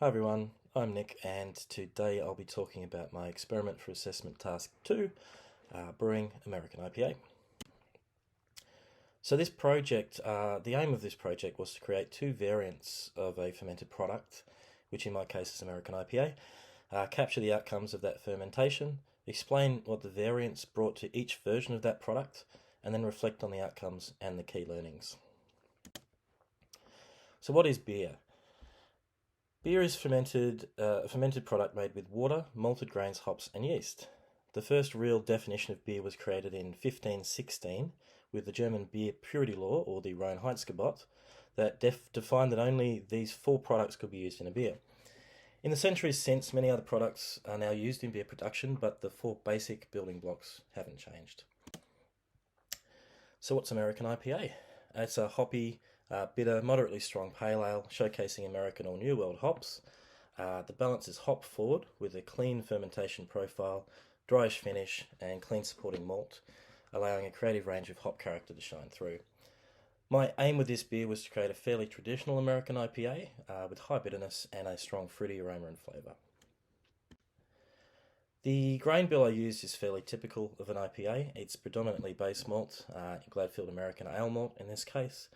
Hi everyone, I'm Nick, and today I'll be talking about my experiment for assessment task 2, brewing American IPA. So this project, the aim of this project was to create two variants of a fermented product, which in my case is American IPA, capture the outcomes of that fermentation, explain what the variants brought to each version of that product, and then reflect on the outcomes and the key learnings. So what is beer? Beer is a fermented product made with water, malted grains, hops, and yeast. The first real definition of beer was created in 1516 with the German beer purity law, or the Reinheitsgebot, that defined that only these four products could be used in a beer. In the centuries since, many other products are now used in beer production, but the four basic building blocks haven't changed. So what's American IPA? It's a hoppy, bitter, moderately strong pale ale, showcasing American or New World hops. The balance is hop forward with a clean fermentation profile, dryish finish, and clean supporting malt, allowing a creative range of hop character to shine through. My aim with this beer was to create a fairly traditional American IPA with high bitterness and a strong fruity aroma and flavour. The grain bill I used is fairly typical of an IPA. It's predominantly base malt, Gladfield American Ale malt in this case,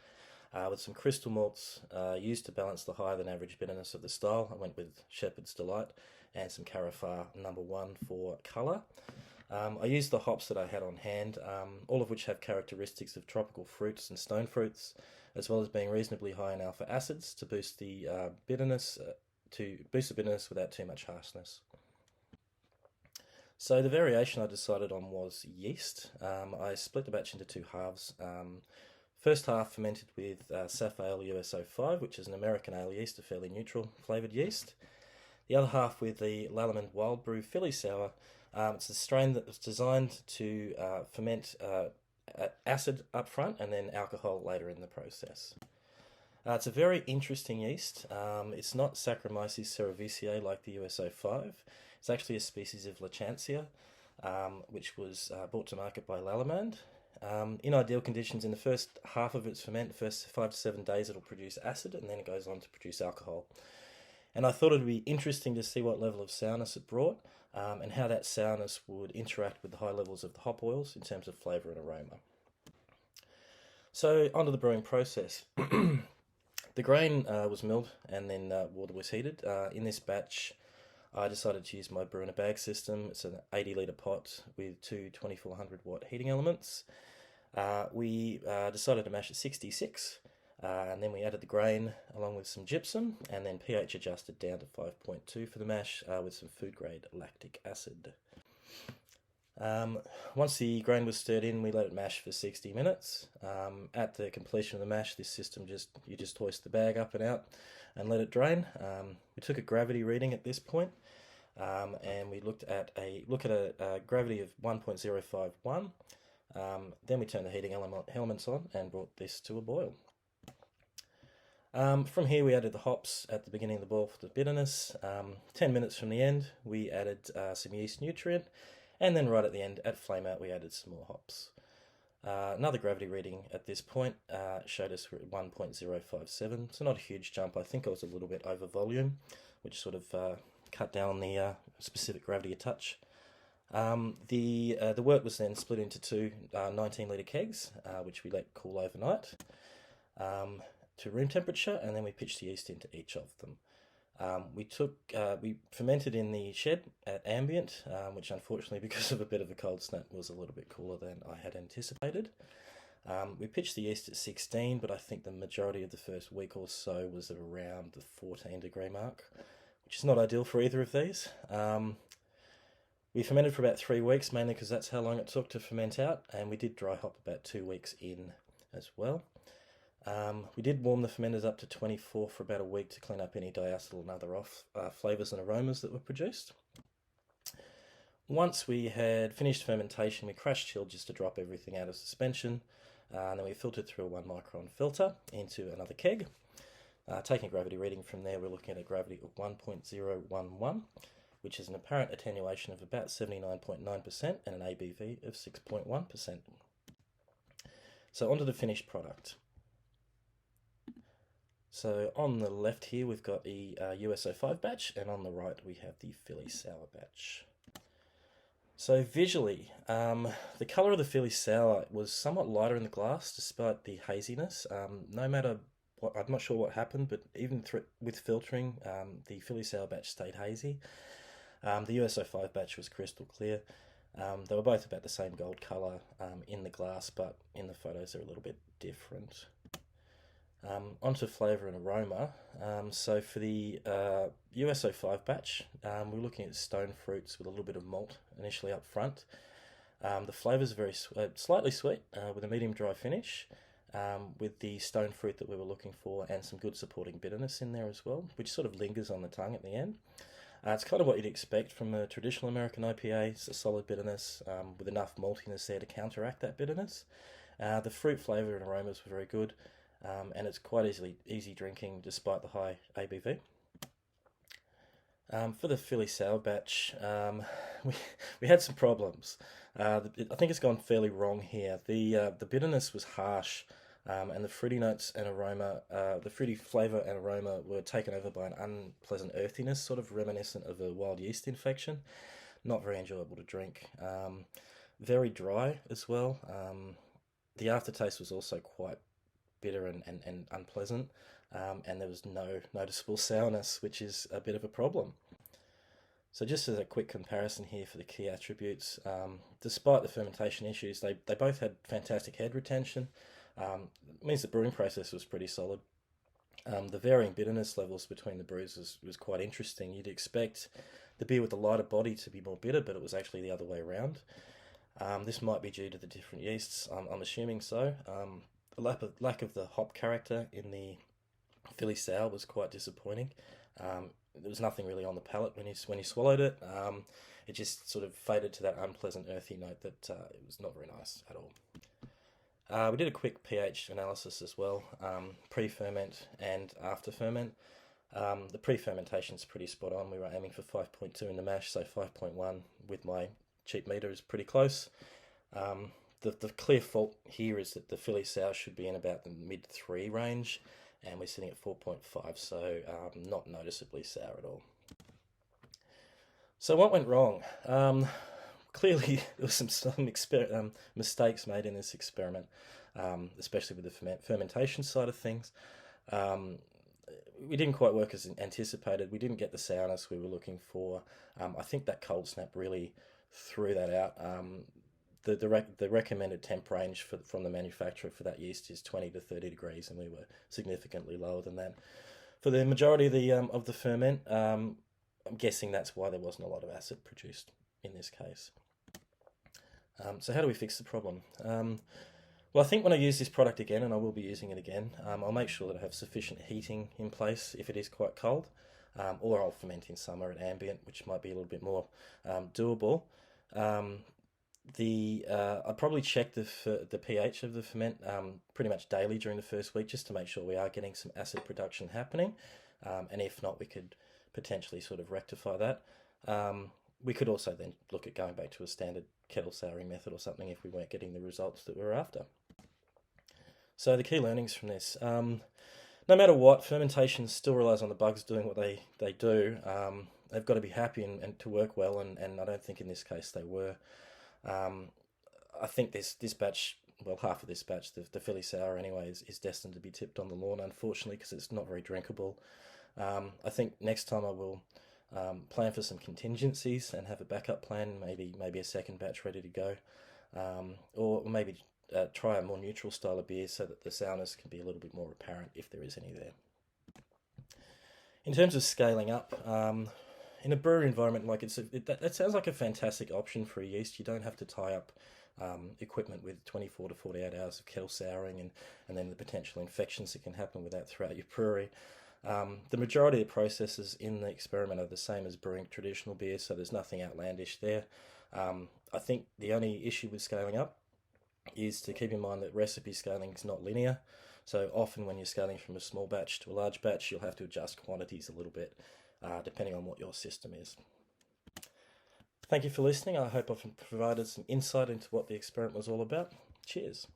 with some crystal malts used to balance the higher than average bitterness of the style. I went with Shepherd's Delight and some Carafar number 1 for colour. I used the hops that I had on hand, all of which have characteristics of tropical fruits and stone fruits, as well as being reasonably high in alpha acids to boost the bitterness without too much harshness. So the variation I decided on was yeast. I split the batch into two halves. First half fermented with Saf Ale US05, which is an American ale yeast, a fairly neutral flavoured yeast. The other half with the Lallemand Wild Brew Philly Sour. It's a strain that was designed to ferment acid up front and then alcohol later in the process. It's a very interesting yeast. It's not Saccharomyces cerevisiae like the US05. It's actually a species of Lachantia, which was brought to market by Lallemand. In ideal conditions, in the first half of its ferment, the first 5 to 7 days, it'll produce acid, and then it goes on to produce alcohol. And I thought it would be interesting to see what level of sourness it brought, and how that sourness would interact with the high levels of the hop oils in terms of flavour and aroma. So, onto the brewing process. The grain was milled and then water was heated. In this batch, I decided to use my brew in a bag system. It's an 80 litre pot with two 2400 watt heating elements. We decided to mash at 66, and then we added the grain along with some gypsum, and then pH adjusted down to 5.2 for the mash with some food grade lactic acid. Once the grain was stirred in, we let it mash for 60 minutes. At the completion of the mash, this system you just hoist the bag up and out and let it drain. We took a gravity reading at this point, and we looked at a gravity of 1.051. Then we turned the heating elements on and brought this to a boil. From here, we added the hops at the beginning of the boil for the bitterness. 10 minutes from the end, we added some yeast nutrient. And then right at the end, at flame out, we added some more hops. Another gravity reading at this point showed us we're at 1.057, so not a huge jump. I think I was a little bit over volume, which sort of cut down the specific gravity a touch. The wort was then split into two 19 litre kegs, which we let cool overnight to room temperature, and then we pitched the yeast into each of them. We fermented in the shed at ambient, which unfortunately, because of a bit of a cold snap, was a little bit cooler than I had anticipated. We pitched the yeast at 16, but I think the majority of the first week or so was at around the 14 degree mark, which is not ideal for either of these. We fermented for about 3 weeks, mainly because that's how long it took to ferment out, and we did dry hop about 2 weeks in as well. We did warm the fermenters up to 24 for about a week to clean up any diacetyl and other off flavours and aromas that were produced. Once we had finished fermentation, we crash chilled just to drop everything out of suspension, and then we filtered through a 1 micron filter into another keg. Taking a gravity reading from there, we're looking at a gravity of 1.011, which is an apparent attenuation of about 79.9% and an ABV of So on the left here we've got the USO5 batch, and on the right we have the Philly Sour batch. So visually, the colour of the Philly Sour was somewhat lighter in the glass despite the haziness. No matter what, I'm not sure what happened, but even with filtering, the Philly Sour batch stayed hazy. The USO5 batch was crystal clear. They were both about the same gold colour in the glass, but in the photos they're a little bit different. Onto flavour and aroma. So for the USO5 batch, we're looking at stone fruits with a little bit of malt initially up front. The flavours are very slightly sweet with a medium dry finish, with the stone fruit that we were looking for and some good supporting bitterness in there as well, which sort of lingers on the tongue at the end. It's kind of what you'd expect from a traditional American IPA. It's a solid bitterness with enough maltiness there to counteract that bitterness. The fruit flavour and aromas were very good. And it's quite easy drinking despite the high ABV. For the Philly Sour batch, we had some problems. I think it's gone fairly wrong here. The bitterness was harsh, and the fruity notes and aroma, the fruity flavour and aroma were taken over by an unpleasant earthiness, sort of reminiscent of a wild yeast infection. Not very enjoyable to drink. Very dry as well. The aftertaste was also quite bitter and unpleasant, and there was no noticeable sourness, which is a bit of a problem. So just as a quick comparison here for the key attributes, despite the fermentation issues, they both had fantastic head retention. It means the brewing process was pretty solid. The varying bitterness levels between the brews was quite interesting. You'd expect the beer with the lighter body to be more bitter, but it was actually the other way around. This might be due to the different yeasts, I'm assuming so. The lack of the hop character in the Philly Sour was quite disappointing. There was nothing really on the palate when you swallowed it. It just sort of faded to that unpleasant earthy note that it was not very nice at all. We did a quick pH analysis as well, pre-ferment and after ferment. The pre-fermentation is pretty spot on. We were aiming for 5.2 in the mash, so 5.1 with my cheap meter is pretty close. The clear fault here is that the Philly Sour should be in about the mid-3 range, and we're sitting at 4.5, so not noticeably sour at all. So what went wrong? Clearly there was some mistakes made in this experiment, especially with the fermentation side of things. We didn't quite work as anticipated. We didn't get the sourness we were looking for. I think that cold snap really threw that out. The recommended temp range from the manufacturer for that yeast is 20 to 30 degrees, and we were significantly lower than that. For the majority of the ferment, I'm guessing that's why there wasn't a lot of acid produced in this case. So how do we fix the problem? Well, I think when I use this product again, and I will be using it again, I'll make sure that I have sufficient heating in place if it is quite cold, or I'll ferment in summer at ambient, which might be a little bit more doable. I'd probably check the pH of the ferment pretty much daily during the first week, just to make sure we are getting some acid production happening, and if not, we could potentially sort of rectify that. We could also then look at going back to a standard kettle souring method or something if we weren't getting the results that we were after. So the key learnings from this, no matter what, fermentation still relies on the bugs doing what they do. They've got to be happy and to work well, and I don't think in this case they were. I think this batch, well, half of this batch, the Philly Sour anyway, is destined to be tipped on the lawn, unfortunately, because it's not very drinkable. I think next time I will plan for some contingencies and have a backup plan, maybe a second batch ready to go, or maybe try a more neutral style of beer so that the sourness can be a little bit more apparent if there is any there. In terms of scaling up, in a brewery environment, like that sounds like a fantastic option for a yeast. You don't have to tie up equipment with 24 to 48 hours of kettle souring and then the potential infections that can happen with that throughout your brewery. The majority of the processes in the experiment are the same as brewing traditional beer, so there's nothing outlandish there. I think the only issue with scaling up is to keep in mind that recipe scaling is not linear. So often when you're scaling from a small batch to a large batch, you'll have to adjust quantities a little bit, depending on what your system is. Thank you for listening. I hope I've provided some insight into what the experiment was all about. Cheers.